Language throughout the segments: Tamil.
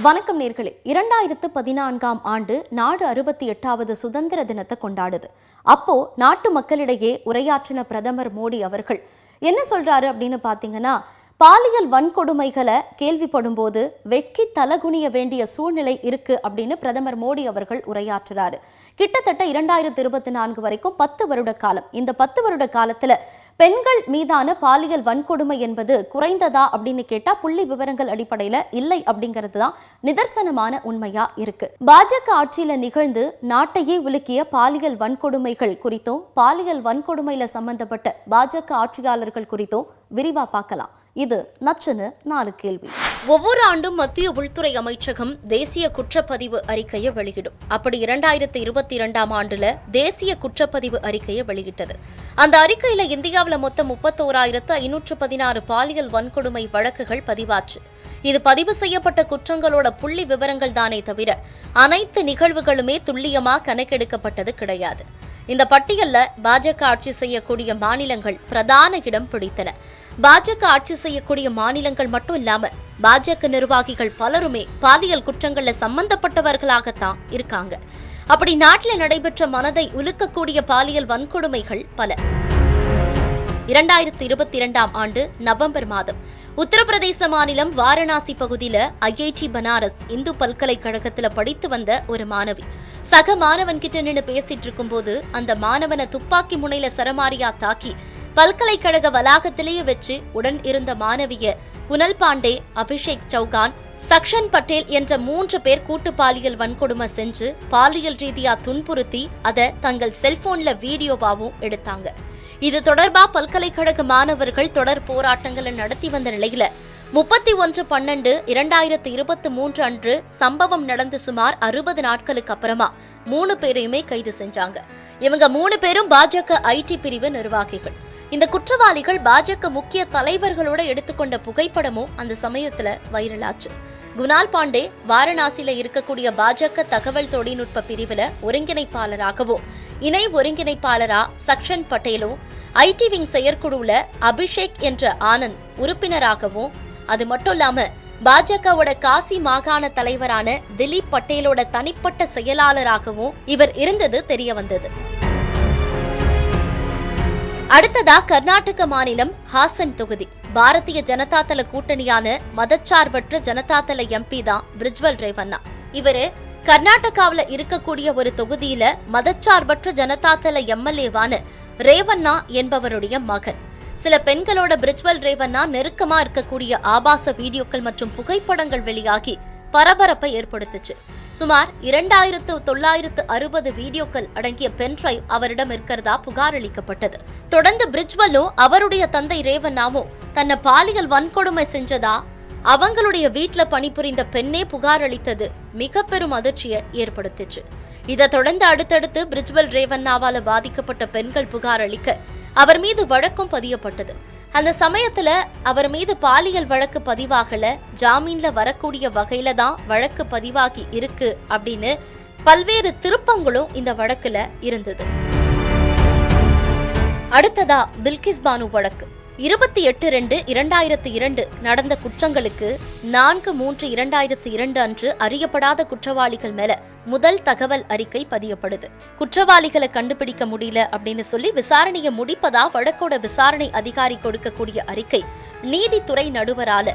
வணக்கம் நேர்களே. 2014ஆம் ஆண்டு நாடு 68வது சுதந்திர தினத்தை கொண்டாடுது. அப்போ நாட்டு மக்களிடையே உரையாற்றின பிரதமர் மோடி அவர்கள் என்ன சொல்றாரு அப்படின்னு பாத்தீங்கன்னா, பாலியல் வன்கொடுமைகளை கேள்விப்படும் போது வெட்கி தலகுனிய வேண்டிய சூழ்நிலை இருக்கு அப்படின்னு பிரதமர் மோடி அவர்கள் உரையாற்றுறாரு. கிட்டத்தட்ட 2024 வரைக்கும் 10 வருட காலம். இந்த 10 வருட காலத்துல பெண்கள் மீதான பாலியல் வன்கொடுமை என்பது குறைந்ததா அப்படின்னு கேட்டா புள்ளி விவரங்கள் அடிப்படையில இல்லை அப்படிங்கிறது தான் நிதர்சனமான உண்மையா இருக்கு. பாஜக ஆட்சியில நிகழ்ந்து நாட்டையே உலுக்கிய பாலியல் வன்கொடுமைகள் குறித்தும் பாலியல் வன்கொடுமையில சம்பந்தப்பட்ட பாஜக ஆட்சியாளர்கள் குறித்தும் விரிவா பார்க்கலாம். இது நச்சுன்னு 4 கேள்வி. ஒவ்வொரு ஆண்டும் மத்திய உள்துறை அமைச்சகம் தேசிய குற்றப்பதிவு அறிக்கையை வெளியிடும். அப்படி 2022ஆம் ஆண்டுல தேசிய குற்றப்பதிவு அறிக்கையை வெளியிட்டது. அந்த அறிக்கையில இந்தியாவில் மொத்தம் 31,516 பாலியல் வன்கொடுமை வழக்குகள் பதிவாச்சு. இது பதிவு செய்யப்பட்ட குற்றங்களோட புள்ளி விவரங்கள் தானே தவிர அனைத்து நிகழ்வுகளுமே துல்லியமா கணக்கெடுக்கப்பட்டது கிடையாது. இந்த பட்டியல்ல பாஜக ஆட்சி செய்யக்கூடிய மாநிலங்கள் பிரதான இடம் பிடித்தன. பாஜக ஆட்சி செய்யக்கூடிய மாநிலங்கள் மட்டும் இல்லாம பாஜக நிர்வாகிகள் பலருமே பாலியல் குற்றங்கள்ல சம்பந்தப்பட்டவர்களாகத்தான் இருக்காங்க. அப்படி நாட்டில் நடைபெற்ற மனதை உலுக்கக்கூடிய பாலியல் வன்கொடுமைகள் பல. 2022ஆம் ஆண்டு நவம்பர் மாதம் உத்தரப்பிரதேச மாநிலம் வாரணாசி பகுதியில ஐஐடி பனாரஸ் இந்து பல்கலைக்கழகத்துல படித்து வந்த ஒரு மாணவி சக மாணவன் கிட்ட நின்று பேசிட்டு இருக்கும் போது அந்த மாணவனை துப்பாக்கி முனையில சரமாரியா தாக்கி பல்கலைக்கழக வளாகத்திலேயே வச்சு உடன் இருந்த மாணவிய குணல் பாண்டே, அபிஷேக் சௌகான், சக்ஷன் பட்டேல் என்ற 3 பேர் கூட்டு பாலியல் வன்கொடுமை செஞ்சு பாலியல் ரீதியா துன்புறுத்தி அதை தங்கள் செல்போன்ல வீடியோவாவும் எடுத்தாங்க. இது தொடர்பா பல்கலைக்கழக மாணவர்கள் தொடர் போராட்டங்களை நடத்தி வந்த நிலையில 31/12/2023 அன்று சம்பவம் நடந்து சுமார் 60 நாட்களுக்கு அப்புறமா 3 பேரையுமே கைது செஞ்சாங்க. இவங்க 3 பேரும் பாஜக ஐடி பிரிவு நிர்வாகிகள். இந்த குற்றவாளிகள் பாஜக முக்கிய தலைவர்களோட எடுத்துக்கொண்ட புகைப்படமும் அந்த சமயத்துல வைரலாச்சு. குணால் பாண்டே வாரணாசியில இருக்கக்கூடிய பாஜக தகவல் தொழில்நுட்ப பிரிவுல ஒருங்கிணைப்பாளராகவும் இணை ஒருங்கிணைப்பாளரா சக்ஷன் பட்டேலும் ஐடி விங் செயற்குழுல அபிஷேக் என்ற ஆனந்த் உறுப்பினராகவும், அது மட்டும் இல்லாம பாஜகவோட காசி மாகாண தலைவரான திலீப் பட்டேலோட தனிப்பட்ட செயலாளராகவும் இவர் இருந்தது தெரிய வந்தது. அடுத்ததா கர்நாடக மாநிலம் ஹாசன் தொகுதி. பாரதிய ஜனதா தள கூட்டணியான மதச்சார்பற்ற ஜனதா தள எம்பி தான் பிரிஜ்வல் ரேவண்ணா. இவரு கர்நாடகாவில இருக்கக்கூடிய ஒரு தொகுதியில மதச்சார்பற்ற ஜனதா தள எம்எல்ஏவான ரேவண்ணா என்பவருடைய மகன். சில பெண்களோட பிரிஜ்வல் ரேவண்ணா நெருக்கமா இருக்கக்கூடிய ஆபாச வீடியோக்கள் மற்றும் புகைப்படங்கள் வெளியாகி பரபரப்பை ஏற்படுத்துச்சு. சுமார் 2960 வீடியோக்கள் அடங்கிய பென்டிரைவ் அவரிடம் இருக்கிறதா புகார் அளிக்கப்பட்டது. தொடர்ந்து பிரிஜ்வலும் அவருடைய தந்தை ரேவண்ணாவும் தன்னை பாலியல் வன்கொடுமை செஞ்சதா அவங்களுடைய வீட்டுல பணிபுரிந்த பெண்ணே புகார் அளித்தது மிக பெரும் அதிர்ச்சியை ஏற்படுத்திச்சு. இதை தொடர்ந்து அடுத்தடுத்து பிரிஜ்வல் ரேவண்ணாவால பாதிக்கப்பட்ட பெண்கள் புகார் அளிக்க அவர் மீது வழக்கும் பதியப்பட்டது. அந்த சமயத்துல அவர் மீது பாலியல் வழக்கு பதிவாகல, ஜாமீன்ல வரக்கூடிய வகையில தான் வழக்கு பதிவாகி இருக்கு அப்படின்னு பல்வேறு திருப்பங்களும் இந்த வழக்குல இருந்தது. அடுத்ததா பில்கிஸ் பானு வழக்கு. 28/2/2002 நடந்த குற்றங்களுக்கு 4/3/2002 அன்று அறியப்படாத குற்றவாளிகள் மேல முதல் தகவல் அறிக்கை பதியப்படுது. குற்றவாளிகளை கண்டுபிடிக்க முடியல அப்படின்னு சொல்லி விசாரணையை முடிப்பதா வழக்கோட விசாரணை அதிகாரி கொடுக்கக்கூடிய அறிக்கை நீதித்துறை நடுவரால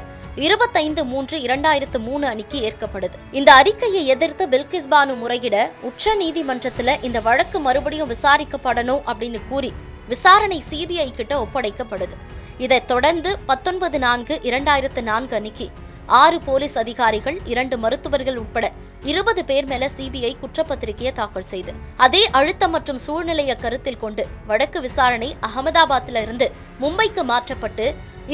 25/3/2003 அன்னைக்கு ஏற்கப்படுது. இந்த அறிக்கையை எதிர்த்து பில்கிஸ் பானு முறையிட உச்ச நீதிமன்றத்துல இந்த வழக்கு மறுபடியும் விசாரிக்கப்படணும் அப்படின்னு கூறி விசாரணை சிபிஐ கிட்ட ஒப்படைக்கப்படுது. இதைத் தொடர்ந்து 19/4/2004 அன்னைக்கு 6 போலீஸ் அதிகாரிகள், 2 மருத்துவர்கள் உட்பட 20 பேர் மேல சிபிஐ குற்றப்பத்திரிகையை தாக்கல் செய்து அதே அழுத்தம் மற்றும் சூழ்நிலையை கருத்தில் கொண்டு வழக்கு விசாரணை அகமதாபாத்ல இருந்து மும்பைக்கு மாற்றப்பட்டு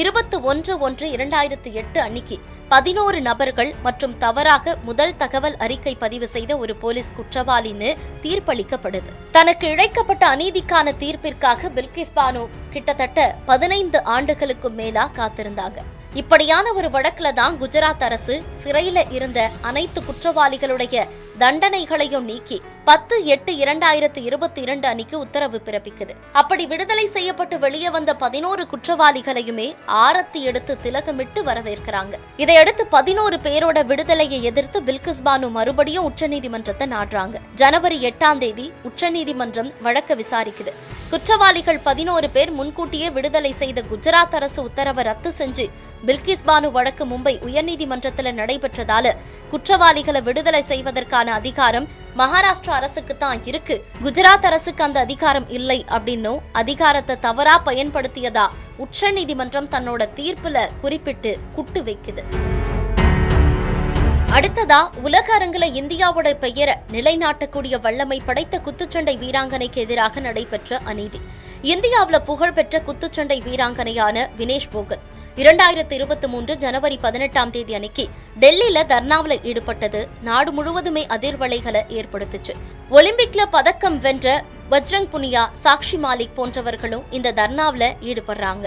21/1/2008 அன்னைக்கு 11 நபர்கள் மற்றும் தவறாக முதல் தகவல் அறிக்கை பதிவு செய்த ஒரு போலீஸ் குற்றவாளின்னு தீர்ப்பளிக்கப்படுது. தனக்கு இழைக்கப்பட்ட அநீதிக்கான தீர்ப்பிற்காக பில்கிஸ் பானு கிட்டத்தட்ட 15 ஆண்டுகளுக்கும் மேலா காத்திருந்தாங்க. இப்படியான ஒரு வழக்குல தான் குஜராத் அரசு சிறையில இருந்த அனைத்து குற்றவாளிகளுடைய தண்டனைகளையும் நீக்கி 10/8/2022 அன்னைக்கு உத்தரவு பிறப்பிக்குது. அப்படி விடுதலை செய்யப்பட்டு வெளியே வந்த 11 குற்றவாளிகளையுமே ஆரத்தி எடுத்து திலகமிட்டு வரவேற்கிறாங்க. இதையடுத்து 11 பேரோட விடுதலையை எதிர்த்து பில்கிஸ் பானு மறுபடியும் உச்சநீதிமன்றத்தை நாடுறாங்க. ஜனவரி 8ஆம் தேதி உச்சநீதிமன்றம் வழக்க விசாரிக்குது. குற்றவாளிகள் 11 பேர் முன்கூட்டியே விடுதலை செய்த குஜராத் அரசு உத்தரவை ரத்து செஞ்சு பில்கிஸ் பானு வழக்கு மும்பை உயர்நீதிமன்றத்தில் நடைபெற்றதால குற்றவாளிகளை விடுதலை செய்வதற்கான அதிகாரம் மகாராஷ்டிரா அரசுக்கு தான் இருக்கு, குஜராத் அரசுக்கு அந்த அதிகாரம் இல்லை அப்படின்னும் அதிகாரத்தை தவறா பயன்படுத்தியதா உச்சநீதிமன்றம் தன்னோட தீர்ப்புல குறிப்பிட்டு குட்டு வைக்குது. அடுத்ததா உலக அரங்குல இந்தியாவோட பெயரை நிலைநாட்டக்கூடிய வல்லமை படைத்த குத்துச்சண்டை வீராங்கனைக்கு எதிராக நடைபெற்ற அநீதி. இந்தியாவில் புகழ்பெற்ற குத்துச்சண்டை வீராங்கனையான வினேஷ் போகத் 2023 ஜனவரி 18ஆம் தேதி அன்னைக்கு டெல்லியில தர்ணாவில ஈடுபட்டது நாடு முழுவதுமே அதிர்வலைகளை ஏற்படுத்துச்சு. ஒலிம்பிக்ல பதக்கம் வென்ற பஜ்ரங் புனியா, சாக்ஷி மாலிக் போன்றவர்களும் இந்த தர்ணாவில ஈடுபடுறாங்க.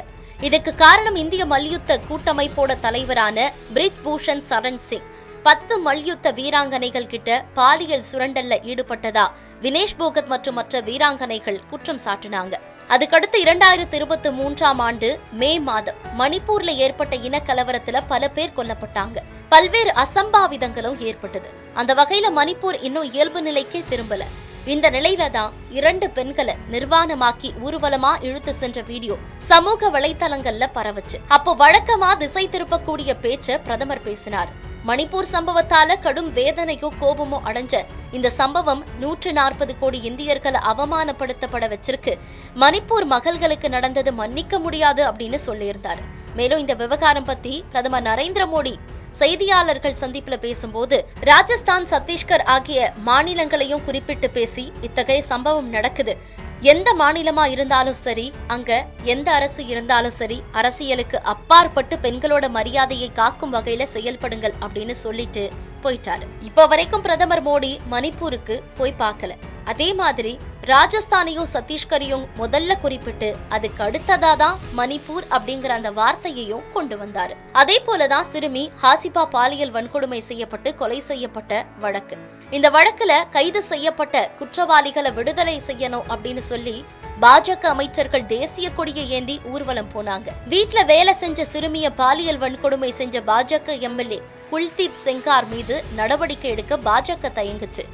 இதுக்கு காரணம் இந்திய மல்யுத்த கூட்டமைப்போட தலைவரான பிரிஜ் பூஷன் சரண் சிங் 10 மல்யுத்த வீராங்கனைகள் கிட்ட பாலியல் சுரண்டல்ல ஈடுபட்டதா வினேஷ் போகத் மற்றும் மற்ற வீராங்கனைகள் குற்றம் சாட்டினாங்க. அதுக்கடுத்து 2023ஆம் ஆண்டு மே மாதம் மணிப்பூர்ல ஏற்பட்ட இனக்கலவரத்துல பல பேர் கொல்லப்பட்டாங்க. பல்வேறு அசம்பாவிதங்களும் ஏற்பட்டது. அந்த வகையில மணிப்பூர் இன்னும் இயல்பு நிலைக்கே திரும்பல. இந்த நிலையில தான் 2 பெண்களை நிர்வாணமாக்கி ஊர்வலமா இழுத்து சென்ற வீடியோ சமூக வலைத்தளங்கள்ல பரவச்சு. அப்போ வழக்கமா திசை திருப்பக்கூடிய பேச்ச பிரதமர் பேசினார். மணிப்பூர் சம்பவத்தால கடும் வேதனையோ கோபமோ அடைஞ்ச இந்த சம்பவம் 140 கோடி இந்தியர்களை அவமானப்படுத்தப்பட வச்சிருக்கு, மணிப்பூர் மகள்களுக்கு நடந்தது மன்னிக்க முடியாது அப்படின்னு சொல்லியிருந்தாரு. மேலும் இந்த விவகாரம் பத்தி பிரதமர் நரேந்திர மோடி செய்தியாளர்கள் சந்திப்புல பேசும்போது ராஜஸ்தான், சத்தீஸ்கர் ஆகிய மாநிலங்களையும் குறிப்பிட்டு பேசி இத்தகைய சம்பவம் நடக்குது, எந்த மாநிலமா இருந்தாலும் சரி, அங்க எந்த அரசு இருந்தாலும் சரி, அரசியலுக்கு அப்பாற்பட்டு பெண்களோட மரியாதையை காக்கும் வகையில செயல்படுங்கள் அப்படின்னு சொல்லிட்டு போயிட்டாரு. இப்ப வரைக்கும் பிரதமர் மோடி மணிப்பூருக்கு போய் பார்க்கல. அதே மாதிரி ராஜஸ்தானையும் சத்தீஸ்கரையும் முதல்ல குறிப்பிட்டு அதுக்கு அடுத்ததாதான் மணிப்பூர் அப்படிங்கிற அந்த வார்த்தையையும் கொண்டு வந்தாரு. அதே போலதான் சிறுமி ஹாசிபா பாலியல் வன்கொடுமை செய்யப்பட்டு கொலை செய்யப்பட்ட வழக்கு. இந்த வழக்குல கைது செய்யப்பட்ட குற்றவாளிகளை விடுதலை செய்யணும் அப்படின்னு சொல்லி பாஜக அமைச்சர்கள் தேசிய கொடியை ஏந்தி ஊர்வலம் போனாங்க. வீட்டுல வேலை செஞ்ச சிறுமிய பாலியல் வன்கொடுமை செஞ்ச பாஜக எம்எல்ஏ குல்தீப் செங்கார் மீது நடவடிக்கை எடுக்க பாஜக தயங்குச்சு.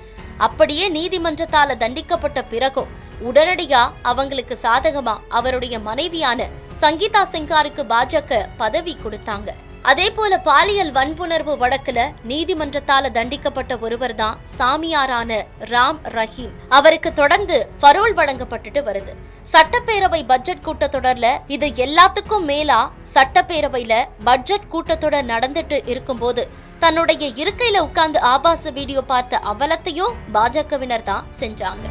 அப்படியே நீதிமன்றத்தால தண்டிக்கப்பட்ட பிறகும் உடனடியா அவங்களுக்கு சாதகமா அவருடைய மனைவியான சங்கீதா செங்காருக்கு பாஜக பதவி கொடுத்தாங்க. அதே போல பாலியல் வன்புணர்வு வழக்குல நீதிமன்றத்தால தண்டிக்கப்பட்ட ஒருவர் தான் சாமியாரான ராம் ரஹீம். அவருக்கு தொடர்ந்து பரோல் வழங்கப்பட்டுட்டு வருது. சட்டப்பேரவை பட்ஜெட் கூட்டத்தொடர்ல இது எல்லாத்துக்கும் மேலா சட்டப்பேரவையில பட்ஜெட் கூட்டத்தொடர் நடந்துட்டு இருக்கும்போது தன்னுடைய இருக்கையில உட்கார்ந்து ஆபாச வீடியோ பார்த்த அவலத்தையும் பாஜகவினர் தான் செஞ்சாங்க.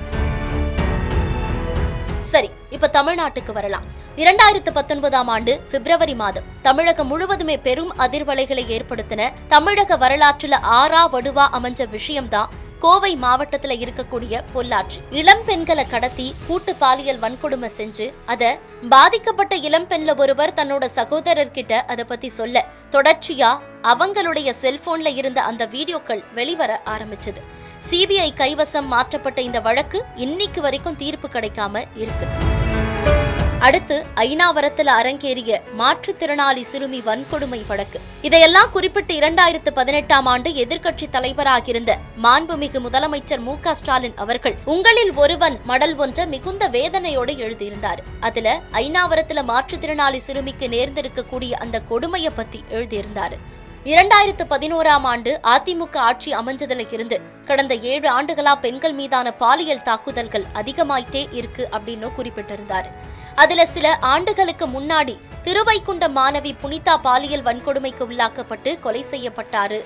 சரி, இப்ப தமிழ்நாட்டுக்கு வரலாம். 2019ஆம் ஆண்டு பிப்ரவரி மாதம் தமிழகம் முழுவதுமே பெரும் அதிர்வலைகளை ஏற்படுத்தின தமிழக வரலாற்றுல ஆறா வடுவா அமைஞ்ச விஷயம்தான் கோவை மாவட்டத்துல இருக்கக்கூடிய பொள்ளாச்சி. இளம் பெண்களை கடத்தி கூட்டு பாலியல் வன்கொடுமை செஞ்சு அத பாதிக்கப்பட்ட இளம் பெண்ல ஒருவர் தன்னோட சகோதரர்கிட்ட அத பத்தி சொல்ல தொடர்ச்சியா அவங்களுடைய செல்போன்ல இருந்த அந்த வீடியோக்கள் வெளிவர ஆரம்பிச்சது. சிபிஐ கைவசம் மாற்றப்பட்ட இந்த வழக்கு இன்னைக்கு வரைக்கும் தீர்ப்பு கிடைக்காம இருக்கு. அடுத்து ஐநாவரத்துல அரங்கேறிய மாற்றுத்திறனாளி சிறுமி வன்கொடுமை வழக்கு. இதையெல்லாம் குறிப்பிட்டு 2018ஆம் ஆண்டு எதிர்க்கட்சி தலைவராக இருந்த மாண்புமிகு முதலமைச்சர் மு.க. ஸ்டாலின் அவர்கள் உங்களில் ஒருவன் மடல் ஒன்ற மிகுந்த வேதனையோடு எழுதியிருந்தார். அதுல ஐநாவரத்துல மாற்றுத்திறனாளி சிறுமிக்கு நேர்ந்திருக்கக்கூடிய அந்த கொடுமையை பத்தி எழுதியிருந்தாரு. 2011ஆம் ஆண்டு அதிமுக ஆட்சி அமைஞ்சதுல இருந்து கடந்த 7 ஆண்டுகளா பெண்கள் மீதான பாலியல் தாக்குதல்கள் அதிகமாயிட்டே இருக்கு அப்படின்னு குறிப்பிட்டிருந்தாரு. அதுல சில ஆண்டுகளுக்கு முன்னாடி திருவைகுண்ட மாணவி புனிதா பாலியல் வன்கொடுமைக்கு உள்ளாக்கப்பட்டு கொலை செய்யப்பட்டாரு.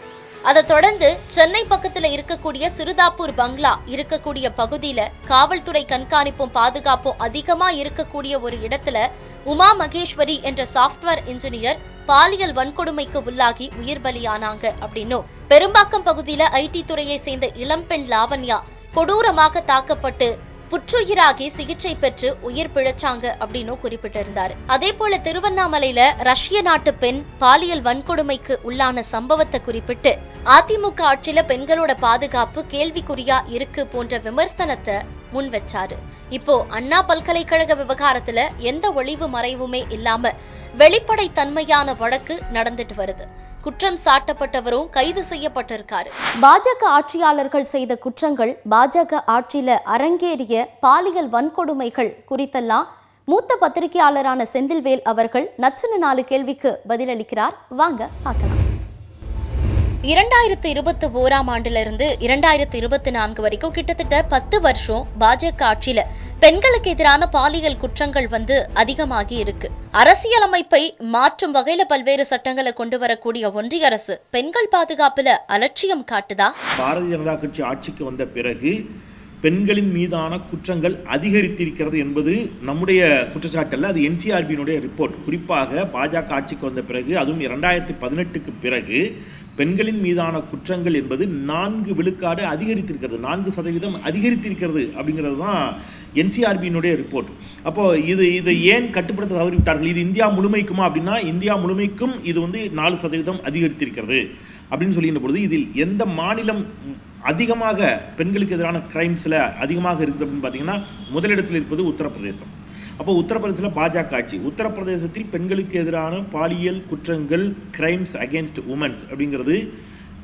அதை தொடர்ந்து சென்னை பக்கத்துல இருக்கக்கூடிய சிறுதாப்பூர் பங்களா இருக்கக்கூடிய பகுதியில காவல்துறை கண்காணிப்பும் பாதுகாப்பும் அதிகமா இருக்கக்கூடிய ஒரு இடத்துல உமா மகேஸ்வரி என்ற சாப்ட்வேர் இன்ஜினியர் பாலியல் வன்கொடுமைக்கு உள்ளாகி உயிர் பலியானாங்க அப்படின்னும், பெரும்பாக்கம் பகுதியில ஐடி துறையை சேர்ந்த இளம்பெண் லாவண்யா கொடூரமாக தாக்கப்பட்டு புற்றுயிராகி சிகிச்சை பெற்று உயிர் பிழைச்சாங்க அப்படின்னு குறிப்பிட்டிருந்தாரு. அதே போல திருவண்ணாமலையில ரஷ்ய நாட்டு பெண் பாலியல் வன்கொடுமைக்கு உள்ளான சம்பவத்தை குறிப்பிட்டு அதிமுக ஆட்சியில பெண்களோட பாதுகாப்பு கேள்விக்குறியா இருக்கு போன்ற விமர்சனத்தை முன் வச்சாரு. இப்போ அண்ணா பல்கலைக்கழக விவகாரத்துல எந்த ஒளிவு மறைவுமே இல்லாம வெளிப்படை தன்மையான வழக்கு நடந்துட்டு வருது. குற்றம் சாட்டப்பட்டவரும் கைது செய்யப்பட்டிருக்காரு. பாஜக ஆட்சியாளர்கள் செய்த குற்றங்கள், பாஜக ஆட்சியில அரங்கேறிய பாலியல் வன்கொடுமைகள் குறித்தெல்லாம் மூத்த பத்திரிகையாளரான செந்தில்வேல் அவர்கள் நச்சுன்னு 4 கேள்விக்கு பதிலளிக்கிறார். வாங்க பார்க்கலாம். 2021ஆம் ஆண்டிலிருந்து 2024 வரைக்கும் கிட்டத்தட்ட 10 வருஷம் பாஜக ஆட்சியில பெண்களுக்கு எதிரான பாலியல் குற்றங்கள் அதிகமாகி இருக்கு. அரசியலமைப்பை மாற்றும் வகையில பல்வேறு சட்டங்களை கொண்டு வரக்கூடிய ஒன்றிய அரசு பெண்கள் பாதுகாப்புல அலட்சியம் காட்டுதா? பாரதிய ஜனதா கட்சி ஆட்சிக்கு வந்த பிறகு பெண்களின் மீதான குற்றங்கள் அதிகரித்திருக்கிறது என்பது நம்முடைய குற்றச்சாட்டல்ல, அது என்சிஆர்பியினுடைய ரிப்போர்ட். குறிப்பாக பாஜக ஆட்சிக்கு வந்த பிறகு, அதுவும் 2018க்கு பிறகு பெண்களின் மீதான குற்றங்கள் என்பது 4 விழுக்காடு அதிகரித்திருக்கிறது, 4% அதிகரித்திருக்கிறது அப்படிங்கிறது தான் என்சிஆர்பியினுடைய ரிப்போர்ட். அப்போ இதை ஏன் கட்டுப்படுத்த தவறிவிட்டார்கள்? இது இந்தியா முழுமைக்குமா அப்படின்னா, இந்தியா முழுமைக்கும் இது 4% அதிகரித்திருக்கிறது அப்படின்னு சொல்லுகின்ற பொழுது, இதில் எந்த மாநிலம் அதிகமாக பெண்களுக்கு எதிரான கிரைம்ஸில் அதிகமாக இருக்குது அப்படின்னு பார்த்தீங்கன்னா, முதலிடத்தில் இருப்பது உத்தரப்பிரதேசம். அப்போ உத்தரப்பிரதேசத்தில் பாஜக ஆட்சி. உத்தரப்பிரதேசத்தில் பெண்களுக்கு எதிரான பாலியல் குற்றங்கள், கிரைம்ஸ் அகேன்ஸ்ட் உமன்ஸ் அப்படிங்கிறது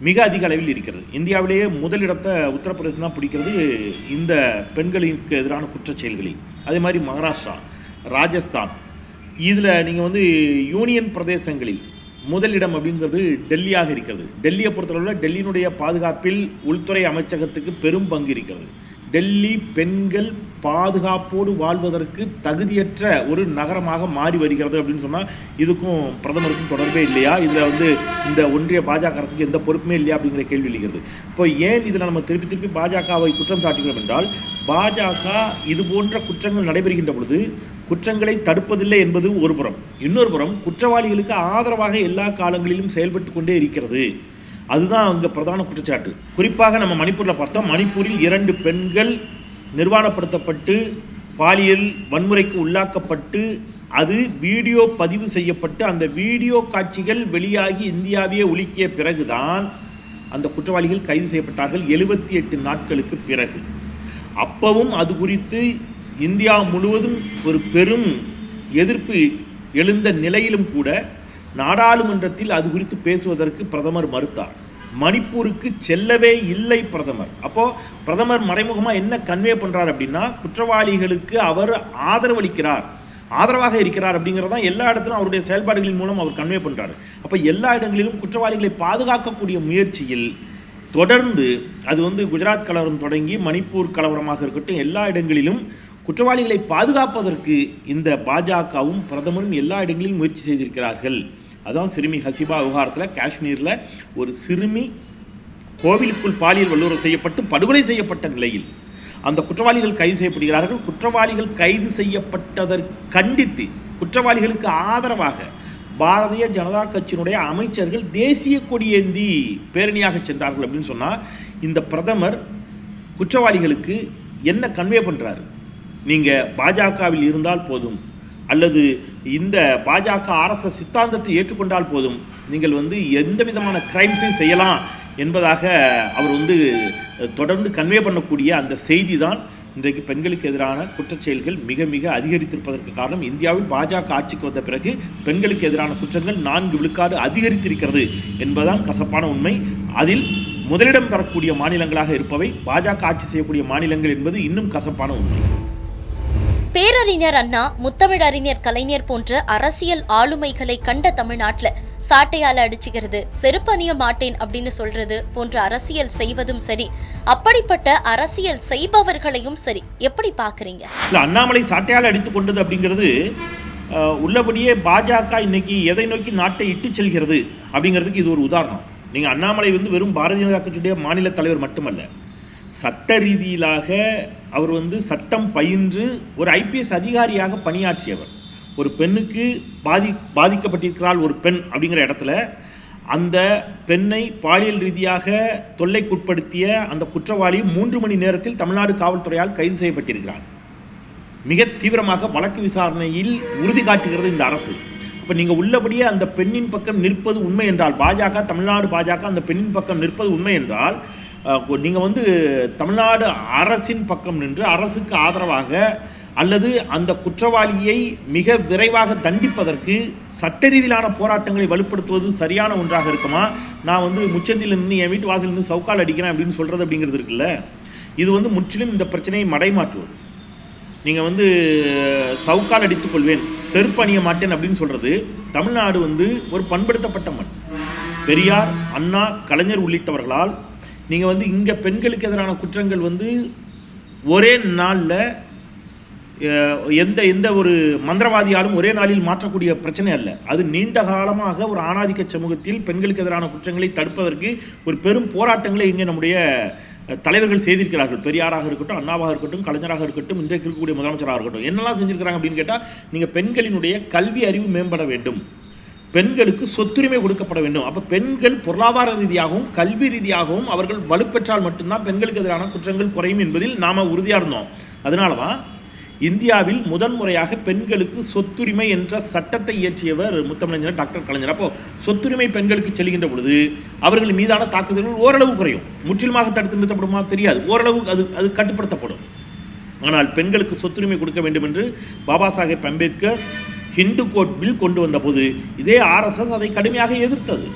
மிக அதிக அளவில் இருக்கிறது. இந்தியாவிலேயே முதலிடத்தை உத்தரப்பிரதேசம் தான் பிடிக்கிறது இந்த பெண்களுக்கு எதிரான குற்றச்செயல்களில். அதே மாதிரி மகாராஷ்டிரா, ராஜஸ்தான், இதில் நீங்கள் யூனியன் பிரதேசங்களில் முதலிடம் அப்படிங்கிறது டெல்லியாக இருக்கிறது. டெல்லியை பொறுத்தளவில் டெல்லியினுடைய பாதுகாப்பில் உள்துறை அமைச்சகத்துக்கு பெரும் பங்கு இருக்கிறது. டெல்லி பெண்கள் பாதுகாப்போடு வாழ்வதற்கு தகுதியற்ற ஒரு நகரமாக மாறி வருகிறது அப்படின்னு சொன்னால், இதுக்கும் பிரதமருக்கும் தொடர்பே இல்லையா? இதில் இந்த ஒன்றிய பாஜக அரசுக்கு எந்த பொறுப்புமே இல்லையா அப்படிங்கிற கேள்வி எழுகிறது. இப்போ ஏன் இதில் நம்ம திருப்பி பாஜகவை குற்றம் சாட்டுகிறோம் என்றால், பாஜக இது போன்ற குற்றங்கள் நடைபெறுகின்ற பொழுது குற்றங்களை தடுப்பதில்லை என்பது ஒரு புறம். இன்னொரு புறம் குற்றவாளிகளுக்கு ஆதரவாக எல்லா காலங்களிலும் செயல்பட்டு கொண்டே இருக்கிறது. அதுதான் அங்கே பிரதான குற்றச்சாட்டு. குறிப்பாக நம்ம மணிப்பூரில் பார்த்தோம். மணிப்பூரில் 2 பெண்கள் நிர்வாணப்படுத்தப்பட்டு பாலியல் வன்முறைக்கு உள்ளாக்கப்பட்டு அது வீடியோ பதிவு செய்யப்பட்டு அந்த வீடியோ காட்சிகள் வெளியாகி இந்தியாவையே உலுக்கிய பிறகுதான் அந்த குற்றவாளிகள் கைது செய்யப்பட்டார்கள் 78 நாட்களுக்கு பிறகு. அப்பவும் அது குறித்து இந்தியா முழுவதும் ஒரு பெரும் எதிர்ப்பு எழுந்த நிலையிலும் கூட நாடாளுமன்றத்தில் அது குறித்து பேசுவதற்கு பிரதமர் மறுத்தார். மணிப்பூருக்கு செல்லவே இல்லை பிரதமர். அப்போ பிரதமர் மறைமுகமாக என்ன கன்வே பண்றார் அப்படின்னா, குற்றவாளிகளுக்கு அவர் ஆதரவாக இருக்கிறார் அப்படிங்கிறதான் எல்லா இடத்திலும் அவருடைய செயல்பாடுகளின் மூலம் அவர் கன்வே பண்றாரு. அப்போ எல்லா இடங்களிலும் குற்றவாளிகளை பாதுகாக்கக்கூடிய முயற்சியில் தொடர்ந்து அது குஜராத் கலவரம் தொடங்கி மணிப்பூர் கலவரமாக இருக்கட்டும், எல்லா இடங்களிலும் குற்றவாளிகளை பாதுகாப்பதற்கு இந்த பாஜகவும் பிரதமரும் எல்லா இடங்களிலும் முயற்சி செய்திருக்கிறார்கள். அதான் சிறுமி ஹசிபா விவகாரத்தில் காஷ்மீரில் ஒரு சிறுமி கோவிலுக்குள் பாலியல் வல்லுறவு செய்யப்பட்டு படுகொலை செய்யப்பட்ட நிலையில் அந்த குற்றவாளிகள் கைது செய்யப்படுகிறார்கள். குற்றவாளிகள் கைது செய்யப்பட்டதற்கு கண்டித்து குற்றவாளிகளுக்கு ஆதரவாக பாரதிய ஜனதா கட்சியினுடைய அமைச்சர்கள் தேசிய கொடியேந்தி பேரணியாக சென்றார்கள் அப்படின்னு சொன்னால், இந்த பிரதமர் குற்றவாளிகளுக்கு என்ன கன்வே பண்ணுறாரு? நீங்கள் பாஜகவில் இருந்தால் போதும், அல்லது இந்த பாஜக ஆர்எஸ்எஸ் சித்தாந்தத்தை ஏற்றுக்கொண்டால் போதும், நீங்கள் எந்த விதமான கிரைம்ஸையும் செய்யலாம் என்பதாக அவர் தொடர்ந்து கன்வே பண்ணக்கூடிய அந்த செய்தி தான் இன்றைக்கு பெண்களுக்கு எதிரான குற்றச்செயல்கள் மிக மிக அதிகரித்திருப்பதற்கு காரணம். இந்தியாவில் பாஜக ஆட்சிக்கு வந்த பிறகு பெண்களுக்கு எதிரான குற்றங்கள் 4 விழுக்காடு அதிகரித்திருக்கிறது என்பதுதான் கசப்பான உண்மை. அதில் முதலிடம் பெறக்கூடிய மாநிலங்களாக இருப்பவை பாஜக ஆட்சி செய்யக்கூடிய மாநிலங்கள் என்பது இன்னும் கசப்பான உண்மை. பேரறிஞர் அண்ணா, முத்தமிழறிஞர் கலைஞர் போன்ற அரசியல் ஆளுமைகளை கண்ட தமிழ்நாட்டுல சாட்டையால அடிச்சுக்கிறது, செருப்பணிய மாட்டேன் அப்படின்னு சொல்றது போன்ற அரசியல் செய்வதும் சரி, அப்படிப்பட்ட அரசியல் செய்பவர்களையும் சரி எப்படி பாக்குறீங்க? அண்ணாமலை சாட்டையால் அடித்துக் கொண்டது அப்படிங்கிறது உள்ளபடியே பாஜக இன்னைக்கு எதை நோக்கி நாட்டை இட்டு செல்கிறது அப்படிங்கிறதுக்கு இது ஒரு உதாரணம். நீங்க அண்ணாமலை வெறும் பாரதிய ஜனதா கட்சியுடைய மாநில தலைவர் மட்டுமல்ல, சட்ட ரீதியிலாக அவர் சட்டம் பயின்று ஒரு ஐபிஎஸ் அதிகாரியாக பணியாற்றியவர். ஒரு பெண்ணுக்கு பாதிக்கப்பட்டிருக்கிறாள் ஒரு பெண் அப்படிங்கிற இடத்துல அந்த பெண்ணை பாலியல் ரீதியாக தொல்லைக்குட்படுத்திய அந்த குற்றவாளி 3 மணி நேரத்தில் தமிழ்நாடு காவல்துறையால் கைது செய்யப்பட்டிருக்கிறார். மிக தீவிரமாக வழக்கு விசாரணையில் உறுதி காட்டுகிறது இந்த அரசு. இப்போ நீங்கள் உள்ளபடியே அந்த பெண்ணின் பக்கம் நிற்பது உண்மை என்றால், பாஜக, தமிழ்நாடு பாஜக அந்த பெண்ணின் பக்கம் நிற்பது உண்மை என்றால், நீங்கள் வந்து தமிழ்நாடு அரசின் பக்கம் நின்று அரசுக்கு ஆதரவாக அல்லது அந்த குற்றவாளியை மிக விரைவாக தண்டிப்பதற்கு சட்ட ரீதியிலான போராட்டங்களை வலுப்படுத்துவது சரியான ஒன்றாக இருக்குமா? நான் வந்து முச்சந்தியில் நின்று என் வீட்டு வாசல் நின்று சவுக்கால் அடிக்கிறேன் அப்படின்னு சொல்கிறது அப்படிங்கிறது இருக்குல்ல, இது வந்து முற்றிலும் இந்த பிரச்சனையை மடைமாற்றுவது. நீங்கள் வந்து சவுக்கால் அடித்துக் கொள்வேன், செருப்பு அணிய மாட்டேன் அப்படின்னு சொல்கிறது, தமிழ்நாடு வந்து ஒரு பண்படுத்தப்பட்ட மண். பெரியார், அண்ணா, கலைஞர் உள்ளிட்டவர்களால் நீங்கள் வந்து இங்கே பெண்களுக்கு எதிரான குற்றங்கள் வந்து ஒரே நாளில் எந்த ஒரு மந்திரவாதியாலும் ஒரே நாளில் மாற்றக்கூடிய பிரச்சனை அல்ல. அது நீண்ட காலமாக ஒரு ஆணாதிக்க சமூகத்தில் பெண்களுக்கு எதிரான குற்றங்களை தடுப்பதற்கு ஒரு பெரும் போராட்டங்களை இங்கே நம்முடைய தலைவர்கள் செய்திருக்கிறார்கள். பெரியாராக இருக்கட்டும், அண்ணாவாக இருக்கட்டும், கலைஞராக இருக்கட்டும், இன்றைக்கு இருக்கக்கூடிய முதலமைச்சராக இருக்கட்டும். என்னெல்லாம் செஞ்சிருக்கிறாங்க அப்படின்னு கேட்டால், நீங்கள் பெண்களினுடைய கல்வி அறிவு மேம்பட வேண்டும், பெண்களுக்கு சொத்துரிமை கொடுக்கப்பட வேண்டும். அப்போ பெண்கள் பொருளாதார ரீதியாகவும் கல்வி ரீதியாகவும் அவர்கள் வலுப்பெற்றால் மட்டும்தான் பெண்களுக்கு எதிரான குற்றங்கள் குறையும் என்பதில் நாம் உறுதியாக இருந்தோம். அதனால தான் இந்தியாவில் முதன்முறையாக பெண்களுக்கு சொத்துரிமை என்ற சட்டத்தை இயற்றியவர் முத்தமிழறிஞர் டாக்டர் கலைஞர். அப்போ சொத்துரிமை பெண்களுக்கு செல்கின்ற பொழுது அவர்கள் மீதான தாக்குதல்கள் ஓரளவு குறையும். முற்றிலுமாக தடுத்து நிறுத்தப்படுமா தெரியாது, ஓரளவு அது கட்டுப்படுத்தப்படும். ஆனால் பெண்களுக்கு சொத்துரிமை கொடுக்க வேண்டும் என்று பாபா சாஹேப் அம்பேத்கர் ஹிந்து கோட் பில் கொண்டு வந்த போது இதே RSS அதை கடுமையாக எதிர்த்தது.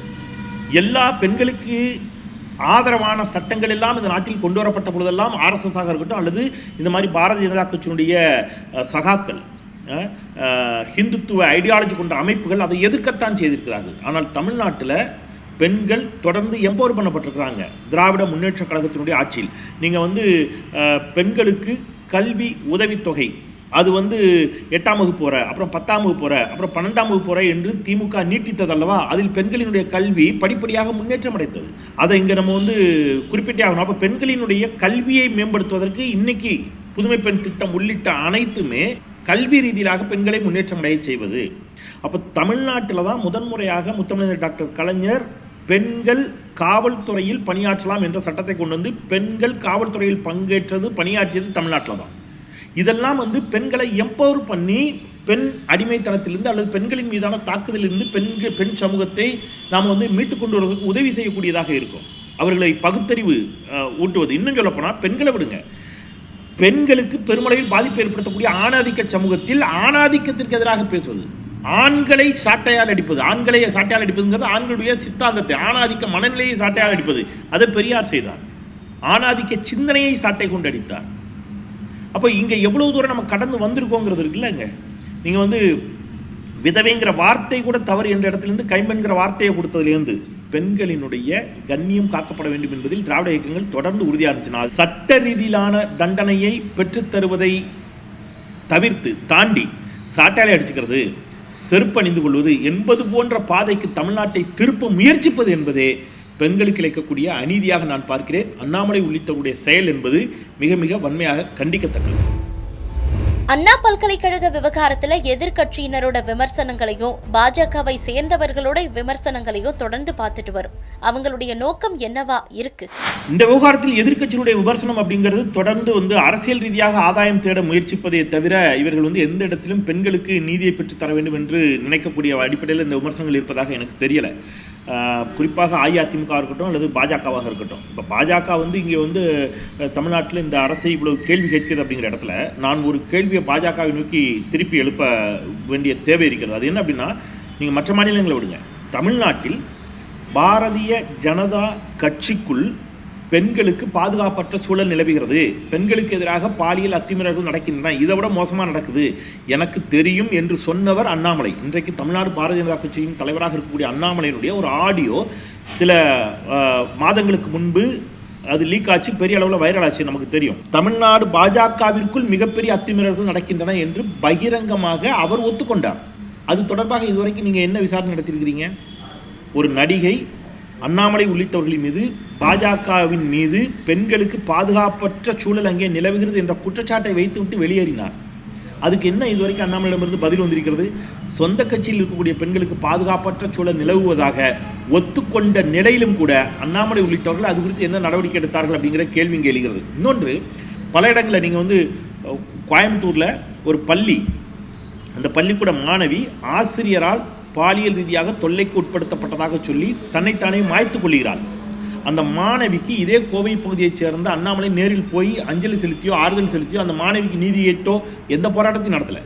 எல்லா பெண்களுக்கு ஆதரவான சட்டங்கள் எல்லாம் இந்த நாட்டில் கொண்டு வரப்பட்ட பொழுதெல்லாம் RSS-ஆக இருக்கட்டும் அல்லது இந்த மாதிரி பாரதிய ஜனதா கட்சியினுடைய சகாக்கள், ஹிந்துத்துவ ஐடியாலஜி கொண்ட அமைப்புகள் அதை எதிர்க்கத்தான் செய்திருக்கிறார்கள். ஆனால் தமிழ்நாட்டில் பெண்கள் தொடர்ந்து எம்பவர் பண்ணப்பட்டிருக்கிறாங்க திராவிட முன்னேற்ற கழகத்தினுடைய ஆட்சியில். நீங்கள் வந்து பெண்களுக்கு கல்வி உதவித்தொகை அது வந்து 8ஆம் வகுப்பு போகிற, அப்புறம் 10ஆம் வகுப்பு போகிற, அப்புறம் 12ஆம் வகுப்பு போகிற என்று திமுக நீட்டித்ததல்லவா, அதில் பெண்களினுடைய கல்வி படிப்படியாக முன்னேற்றம் அடைந்தது. அதை இங்கே நம்ம வந்து குறிப்பிட்டே ஆகணும். அப்போ பெண்களினுடைய கல்வியை மேம்படுத்துவதற்கு இன்னைக்கு புதுமை பெண் திட்டம் உள்ளிட்ட அனைத்துமே கல்வி ரீதியாக பெண்களை முன்னேற்றம் அடைய செய்வது. அப்போ தமிழ்நாட்டில் தான் முதன்முறையாக முத்தமிழறிஞர் டாக்டர் கலைஞர் பெண்கள் காவல்துறையில் பணியாற்றலாம் என்ற சட்டத்தை கொண்டு வந்து பெண்கள் காவல்துறையில் பங்கேற்றது பணியாற்றியது தமிழ்நாட்டில் தான். இதெல்லாம் வந்து பெண்களை எம்பவர் பண்ணி பெண் அடிமைத்தனத்திலிருந்து அல்லது பெண்களின் மீதான தாக்குதலிலிருந்து பெண் சமூகத்தை நாம் வந்து மீட்டு கொண்டு வருவதற்கு உதவி செய்யக்கூடியதாக இருக்கும். அவர்களை பகுத்தறிவு ஊட்டுவது. இன்னும் சொல்லப்போனால் பெண்களை விடுங்க, பெண்களுக்கு பெருமளவில் பாதிப்பு ஏற்படுத்தக்கூடிய ஆணாதிக்க சமூகத்தில் ஆணாதிக்கத்திற்கு எதிராக பேசுவது, ஆண்களை சாட்டையால் அடிப்பது, ஆண்களை சாட்டையால் அடிப்பதுங்கிறது ஆண்களுடைய சித்தாந்தத்தை, ஆணாதிக்க மனநிலையை சாட்டையால் அடிப்பது அதை பெரியார் செய்தார். ஆணாதிக்க சிந்தனையை சாட்டை கொண்டு அடித்தார். அப்போ இங்கே எவ்வளவு தூரம் நம்ம கடந்து வந்திருக்கோங்கிறது இருக்குல்லங்க. நீங்கள் வந்து விதவைங்கிற வார்த்தை கூட தவறு என்ற இடத்துலேருந்து கைம்பெண்கிற வார்த்தையை கொடுத்ததுலேருந்து பெண்களினுடைய கண்ணியம் காக்கப்பட வேண்டும் என்பதில் திராவிட இயக்கங்கள் தொடர்ந்து உறுதியாக இருந்துச்சுன்னா, சட்ட ரீதியிலான தண்டனையை பெற்றுத்தருவதை தவிர்த்து தாண்டி சாட்டாலை அடிச்சுக்கிறது, செருப்பணிந்து கொள்வது என்பது போன்ற பாதைக்கு தமிழ்நாட்டை திருப்ப முயற்சிப்பது என்பதே பெண்களுக்கு இழைக்கக்கூடிய அநீதியாக நான் பார்க்கிறேன். அண்ணாமலை உள்ளிட்டவருடைய செயல் என்பது மிக மிக வன்மையாக கண்டிக்கத்தக்கது. அண்ணா பல்கலைக்கழக விவகாரத்துல எதிர்கட்சியினரோட விமர்சனங்களையும் பாஜகவை சேர்ந்தவர்களோட விமர்சனங்களையும் தொடர்ந்து பார்த்துட்டு வரும். அவங்களுடைய நோக்கம் என்னவா இருக்கு? இந்த விவகாரத்தில் எதிர்கட்சியினுடைய விமர்சனம் அப்படிங்கிறது தொடர்ந்து வந்து அரசியல் ரீதியாக ஆதாயம் தேட முயற்சிப்பதை தவிர இவர்கள் வந்து எந்த இடத்திலும் பெண்களுக்கு நீதியை பெற்றுத் தர வேண்டும் என்று நினைக்கக்கூடிய அடிப்படையில் இந்த விமர்சனங்கள் இருப்பதாக எனக்கு தெரியல. குறிப்பாக அஇஅதிமுக இருக்கட்டும் அல்லது பாஜகவாக இருக்கட்டும். இப்போ பாஜக வந்து இங்கே வந்து தமிழ்நாட்டில் இந்த அரசை இவ்வளவு கேள்வி கேட்கிறது அப்படிங்கிற இடத்துல நான் ஒரு கேள்வியை பாஜகவை நோக்கி திருப்பி எழுப்ப வேண்டிய தேவை இருக்கிறது. அது என்ன அப்படின்னா, நீங்கள் மற்ற மாநிலங்களை விடுங்க, தமிழ்நாட்டில் பாரதிய ஜனதா கட்சிக்குள் பெண்களுக்கு பாதுகாப்பற்ற சூழல் நிலவுகிறது, பெண்களுக்கு எதிராக பாலியல் அத்துமீறல்கள் நடக்கின்றன, இதை விட மோசமாக நடக்குது எனக்கு தெரியும் என்று சொன்னவர் அண்ணாமலை. இன்றைக்கு தமிழ்நாடு பாரதிய ஜனதா கட்சியின் தலைவராக இருக்கக்கூடிய அண்ணாமலையினுடைய ஒரு ஆடியோ சில மாதங்களுக்கு முன்பு அது லீக் ஆச்சு, பெரிய அளவில் வைரல் ஆச்சு. நமக்கு தெரியும் தமிழ்நாடு பாஜகவிற்குள் மிகப்பெரிய அத்துமீறல்கள் நடக்கின்றன என்று பகிரங்கமாக அவர் ஒத்துக்கொண்டார். அது தொடர்பாக இதுவரைக்கும் நீங்கள் என்ன விசாரணை நடத்தியிருக்கிறீங்க? ஒரு நடிகை அண்ணாமலை உள்ளிட்டவர்களின் மீது பாஜகவின் மீது பெண்களுக்கு பாதுகாப்பற்ற சூழல் அங்கே நிலவுகிறது என்ற குற்றச்சாட்டை வைத்துவிட்டு வெளியேறினார். அதுக்கு என்ன இதுவரைக்கும் அண்ணாமலையிடமிருந்து பதில் வந்திருக்கிறது? சொந்த கட்சியில் இருக்கக்கூடிய பெண்களுக்கு பாதுகாப்பற்ற சூழல் நிலவுவதாக ஒத்துக்கொண்ட நிலையிலும் கூட அண்ணாமலை உள்ளிட்டவர்கள் அது குறித்து என்ன நடவடிக்கை எடுத்தார்கள் அப்படிங்கிற கேள்வி இங்கே எழுகிறது. இன்னொன்று, பல இடங்களில் நீங்கள் வந்து கோயம்புத்தூரில் ஒரு பள்ளி, அந்த பள்ளிக்கூட மாணவி ஆசிரியரால் பாலியல் ரீதியாக தொல்லைக்கு உட்படுத்தப்பட்டதாக சொல்லி தன்னைத்தானே மாய்த்துக் கொள்கிறாள். அந்த மாணவிக்கு இதே கோவை பகுதியைச் சேர்ந்த அண்ணாமலை நேரில் போய் அஞ்சலி செலுத்தியோ ஆறுதல் செலுத்தியோ அந்த மாணவிக்கு நீதி ஏற்றோ எந்த போராட்டத்தையும் நடத்தலை.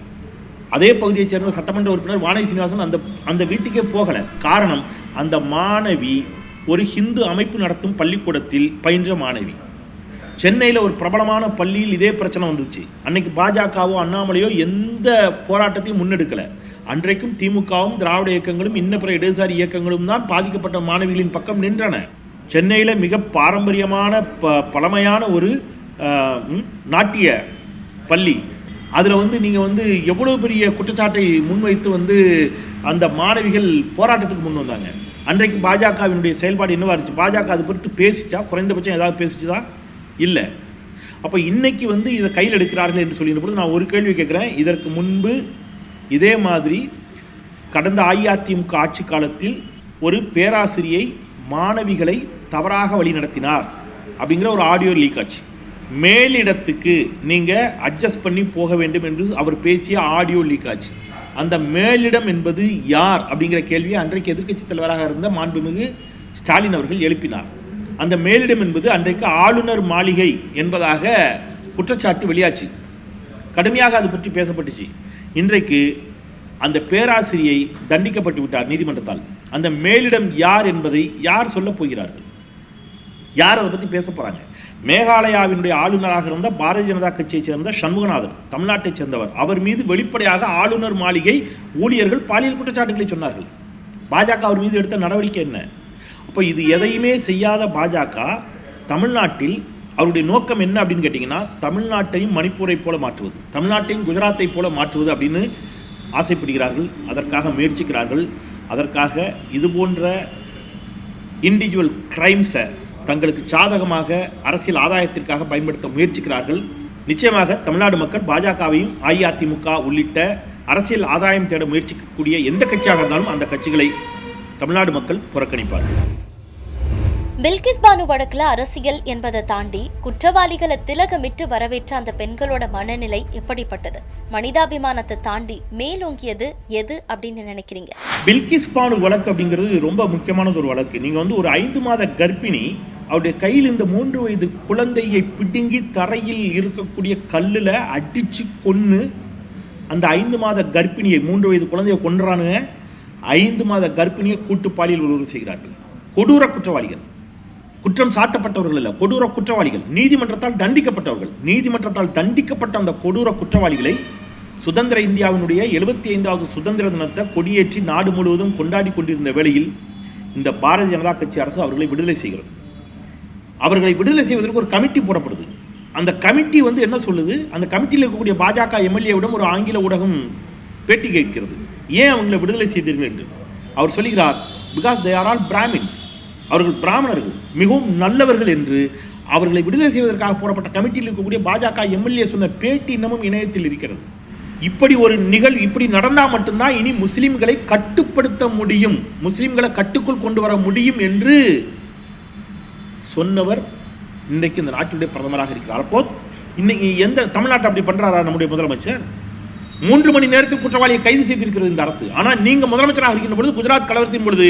அதே பகுதியைச் சேர்ந்த சட்டமன்ற உறுப்பினர் வானதி சீனிவாசன் அந்த வீட்டுக்கே போகலை. காரணம், அந்த மாணவி ஒரு ஹிந்து அமைப்பு நடத்தும் பள்ளிக்கூடத்தில் பயின்ற மாணவி. சென்னையில் ஒரு பிரபலமான பள்ளியில் இதே பிரச்சனை வந்துச்சு. அன்னைக்கு பாஜகவோ அண்ணாமலையோ எந்த போராட்டத்தையும் முன்னெடுக்கலை. அன்றைக்கும் திமுகவும் திராவிட இயக்கங்களும் இன்ன பிற இடதுசாரி இயக்கங்களும் தான் பாதிக்கப்பட்ட மாணவிகளின் பக்கம் நின்றன. சென்னையில் மிக பாரம்பரியமான பழமையான ஒரு நாட்டிய பள்ளி. அதில் நீங்கள் எவ்வளோ பெரிய குற்றச்சாட்டை முன்வைத்து அந்த மாணவிகள் போராட்டத்துக்கு முன் வந்தாங்க. அன்றைக்கு பாஜகவினுடைய செயல்பாடு என்னவா இருந்துச்சு? பாஜக அது பொறுத்து பேசிச்சா? குறைந்தபட்சம் ஏதாவது பேசிச்சுதா? இல்லை. அப்போ இன்னைக்கு இதை கையில் எடுக்கிறார்கள் என்று சொல்லின பொழுது நான் ஒரு கேள்வி கேட்குறேன். இதற்கு முன்பு இதே மாதிரி கடந்த அஇஅதிமுக ஆட்சி காலத்தில் ஒரு பேராசிரியை மாணவிகளை தவறாக வழி நடத்தினார் அப்படிங்கிற ஒரு ஆடியோ லீக் ஆச்சு. மேலிடத்துக்கு நீங்கள் அட்ஜஸ்ட் பண்ணி போக வேண்டும் என்று அவர் பேசிய ஆடியோ லீக் ஆச்சு. அந்த மேலிடம் என்பது யார் அப்படிங்கிற கேள்வியை அன்றைக்கு எதிர்க்கட்சி தலைவராக இருந்த மாண்புமிகு ஸ்டாலின் அவர்கள் எழுப்பினார். அந்த மேலிடம் என்பது அன்றைக்கு ஆளுநர் மாளிகை என்பதாக குற்றச்சாட்டு வெளியாச்சு. கடுமையாக அது பற்றி பேசப்பட்டுச்சு. இன்றைக்கு அந்த பேராசிரியை தண்டிக்கப்பட்டு விட்டார் நீதிமன்றத்தால். அந்த மேலிடம் யார் என்பதை யார் சொல்ல போகிறார்கள்? யார் அதை பற்றி பேச போகிறாங்க? மேகாலயாவினுடைய ஆளுநராக இருந்த பாரதிய ஜனதா கட்சியைச் சேர்ந்த சண்முகநாதன், தமிழ்நாட்டைச் சேர்ந்தவர், அவர் மீது வெளிப்படையாக ஆளுநர் மாளிகை ஊழியர்கள் பாலியல் குற்றச்சாட்டுகளை சொன்னார்கள். பாஜக அவர் மீது எடுத்த நடவடிக்கை என்ன? அப்போ இது எதையுமே செய்யாத பாஜக தமிழ்நாட்டில் அவருடைய நோக்கம் என்ன அப்படின்னு கேட்டிங்கன்னா, தமிழ்நாட்டையும் மணிப்பூரை போல மாற்றுவது, தமிழ்நாட்டையும் குஜராத்தை போல மாற்றுவது அப்படின்னு ஆசைப்படுகிறார்கள். அதற்காக முயற்சிக்கிறார்கள். அதற்காக இது போன்ற இண்டிவிஜுவல் கிரைம்ஸை தங்களுக்கு சாதகமாக அரசியல் ஆதாயத்திற்காக பயன்படுத்த முயற்சிக்கிறார்கள். நிச்சயமாக தமிழ்நாடு மக்கள் பாஜகவையும் அஇஅதிமுக உள்ளிட்ட அரசியல் ஆதாயம் தேட முயற்சிக்கக்கூடிய எந்த கட்சியாக இருந்தாலும் அந்த கட்சிகளை தமிழ்நாடு மக்கள் புறக்கணிப்பார்கள். பில்கிஸ் பானு வழக்குல அரசியல் என்பதை தாண்டி குற்றவாளிகளை திலகமிட்டு வரவேற்ற அந்த பெண்களோட மனநிலை எப்படிப்பட்டது? மனிதாபிமானத்தை தாண்டி மேலோங்கியது எது அப்படின்னு நினைக்கிறீங்க? பில்கிஸ் பானு வழக்கு அப்படிங்கிறது ரொம்ப முக்கியமானது ஒரு வழக்கு. நீங்க ஒரு 5 மாத கர்ப்பிணி, அவருடைய கையில் இந்த 3 வயது குழந்தையை பிடுங்கி தரையில் இருக்கக்கூடிய கல்லுல அடிச்சு கொன்னு அந்த 5 மாத கர்ப்பிணியை, 3 வயது குழந்தையை கொன்றானுங்க. 5 மாத கர்ப்பிணியை கூட்டு பாலியல் வல்லுறவு செய்கிறார்கள். கொடூர குற்றவாளிகள், குற்றம் சாட்டப்பட்டவர்கள் அல்ல, கொடூர குற்றவாளிகள், நீதிமன்றத்தால் தண்டிக்கப்பட்டவர்கள். நீதிமன்றத்தால் தண்டிக்கப்பட்ட அந்த கொடூர குற்றவாளிகளை சுதந்திர இந்தியாவினுடைய 75வது சுதந்திர தினத்தை கொடியேற்றி நாடு முழுவதும் கொண்டாடி கொண்டிருந்த வேளையில் இந்த பாரதிய ஜனதா கட்சி அரசு அவர்களை விடுதலை செய்கிறது. அவர்களை விடுதலை செய்வதற்கு ஒரு கமிட்டி போடப்படுது. அந்த கமிட்டி என்ன சொல்லுது? அந்த கமிட்டியில் இருக்கக்கூடிய பாஜக எம்எல்ஏவிடம் ஒரு ஆங்கில ஊடகம் பேட்டி கேட்கிறது. ஏன் அவங்களை விடுதலை செய்தீர்கள் என்று. அவர் சொல்லுகிறார், because they are all Brahmins, அவர்கள் பிராமணர்கள், மிகவும் நல்லவர்கள் என்று அவர்களை விடுதலை செய்வதற்காக போடப்பட்ட கமிட்டியில் இருக்கக்கூடிய பாஜக எம்எல்ஏ சொன்ன பேட்டி இன்னமும் இணையத்தில் இருக்கிறது. இப்படி ஒரு நிகழ்வு இப்படி நடந்தால் மட்டும்தான் இனி முஸ்லிம்களை கட்டுப்படுத்த முடியும், முஸ்லிம்களை கட்டுக்குள் கொண்டு வர முடியும் என்று சொன்னவர் இன்றைக்கு இந்த நாட்டுடைய பிரதமராக இருக்கிறார். அப்போ இன்னைக்கு எந்த தமிழ்நாட்டை அப்படி பண்றாரா நம்முடைய முதலமைச்சர்? 3 மணி நேரத்தில் குற்றவாளியை கைது செய்திருக்கிறது இந்த அரசு. ஆனால் நீங்கள் முதலமைச்சராக இருக்கின்ற பொழுது, குஜராத் கலவரத்தின் பொழுது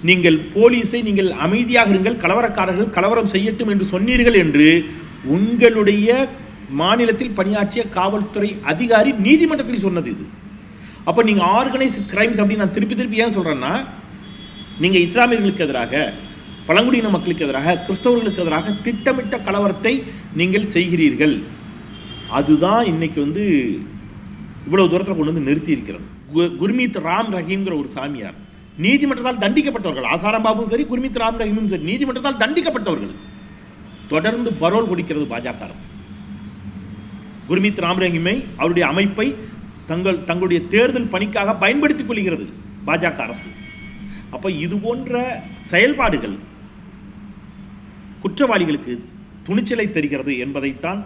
நீங்கள் போலீஸை நீங்கள் அமைதியாக இருங்கள், கலவரக்காரர்கள் கலவரம் செய்யட்டும் என்று சொன்னீர்கள் என்று உங்களுடைய மாநிலத்தில் பணியாற்றிய காவல்துறை அதிகாரி நீதிமன்றத்தில் சொன்னது இது. அப்போ நீங்கள் ஆர்கனைஸ்ட் கிரைம்ஸ் அப்படின்னு நான் திருப்பி ஏன் சொல்கிறேன்னா, நீங்கள் இஸ்லாமியர்களுக்கு எதிராக, பழங்குடியின மக்களுக்கு எதிராக, கிறிஸ்தவர்களுக்கு எதிராக திட்டமிட்ட கலவரத்தை நீங்கள் செய்கிறீர்கள். அதுதான் இன்னைக்கு இவ்வளவு தூரத்தில் கொண்டு வந்து நிறுத்தி இருக்கிறது. குர்மீத் ராம் ரஹீம்ங்கிற ஒரு சாமியார் நீதிமன்றத்தால் தண்டிக்கப்பட்டவர்கள், ஆசாராம் பாபுவும் சரி, குர்மீத் ராம் ரஹீமும் சரி, நீதிமன்றத்தால் தண்டிக்கப்பட்டவர்கள். தொடர்ந்து பரோல் கொடுக்கிறது பாஜக அரசு. குர்மீத் ராம் ரஹீமை, அவருடைய அமைப்பை தங்களுடைய தேர்தல் பணிக்காக பயன்படுத்திக் கொள்கிறது பாஜக அரசு. அப்ப இது போன்ற செயல்பாடுகள் குற்றவாளிகளுக்கு துணிச்சலை தருகிறது என்பதைத்தான்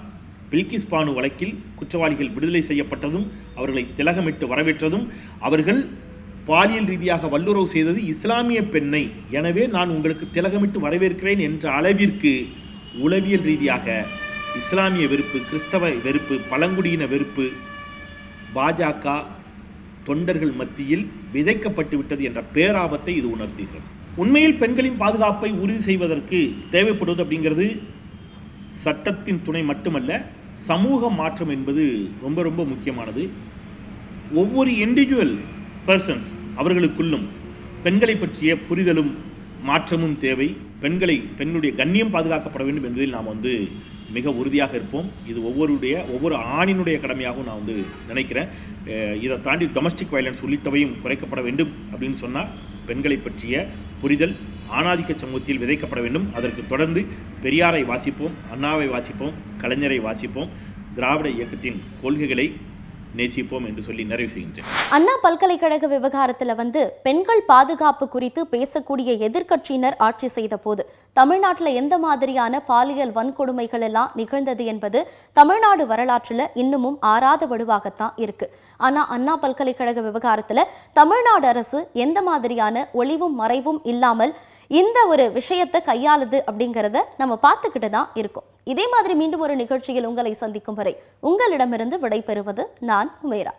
பில்கிஸ் பானு வழக்கில் குற்றவாளிகள் விடுதலை செய்யப்பட்டதும், அவர்களை திலகமிட்டு வரவேற்றதும், அவர்கள் பாலியல் ரீதியாக வல்லுறவு செய்தது இஸ்லாமிய பெண்ணை, எனவே நான் உங்களுக்கு திலகமிட்டு வரவேற்கிறேன் என்ற அளவிற்கு உளவியல் ரீதியாக இஸ்லாமிய வெறுப்பு, கிறிஸ்தவ வெறுப்பு, பழங்குடியின வெறுப்பு பாஜக தொண்டர்கள் மத்தியில் விதைக்கப்பட்டு விட்டது என்ற பேராபத்தை இது உணர்த்துகிறது. உண்மையில் பெண்களின் பாதுகாப்பை உறுதி செய்வதற்கு தேவைப்படுவது அப்படிங்கிறது சட்டத்தின் துணை மட்டுமல்ல, சமூக மாற்றம் என்பது ரொம்ப ரொம்ப முக்கியமானது. ஒவ்வொரு இண்டிவிஜுவல் பர்சன்ஸ் அவர்களுக்குள்ளும் பெண்களை பற்றிய புரிதலும் மாற்றமும் தேவை. பெண்களுடைய கண்ணியம் பாதுகாக்கப்பட வேண்டும் என்பதில் நாம் மிக உறுதியாக இருப்போம். இது ஒவ்வொரு ஆணினுடைய கடமையாகவும் நான் நினைக்கிறேன். இதை தாண்டி டொமஸ்டிக் வயலன்ஸ் உள்ளிட்டவையும் குறைக்கப்பட வேண்டும் அப்படின்னு சொன்னால் பெண்களை பற்றிய புரிதல் ஆணாதிக்க சமூகத்தில் விதைக்கப்பட வேண்டும். அதற்கு தொடர்ந்து பெரியாரை வாசிப்போம், அண்ணாவை வாசிப்போம், கலைஞரை வாசிப்போம், திராவிட இயக்கத்தின் கொள்கைகளை நேசிப்போம் என்று சொல்லி நிறைவு செய்கின்றேன். அண்ணா பல்கலைக்கழக விவகாரத்தில் பெண்கள் பாதுகாப்பு குறித்து பேசக்கூடிய எதிர்க்கட்சியினர் ஆட்சி செய்த போது தமிழ்நாட்டில் எந்த மாதிரியான பாலியல் வன்கொடுமைகள் எல்லாம் நிகழ்ந்தது என்பது தமிழ்நாடு வரலாற்றில் இன்னமும் ஆறாத வடுவாகத்தான் இருக்கு. ஆனா அண்ணா பல்கலைக்கழக விவகாரத்தில் தமிழ்நாடு அரசு எந்த மாதிரியான ஒளிவும் மறைவும் இல்லாமல் இந்த ஒரு விஷயத்தை கையாளுது அப்படிங்கிறத நம்ம பார்த்துக்கிட்டு தான் இருக்கோம். இதே மாதிரி மீண்டும் ஒரு நிகழ்ச்சியில் உங்களை சந்திக்கும் வரை உங்களிடமிருந்து விடைபெறுவது நான் உமேரா.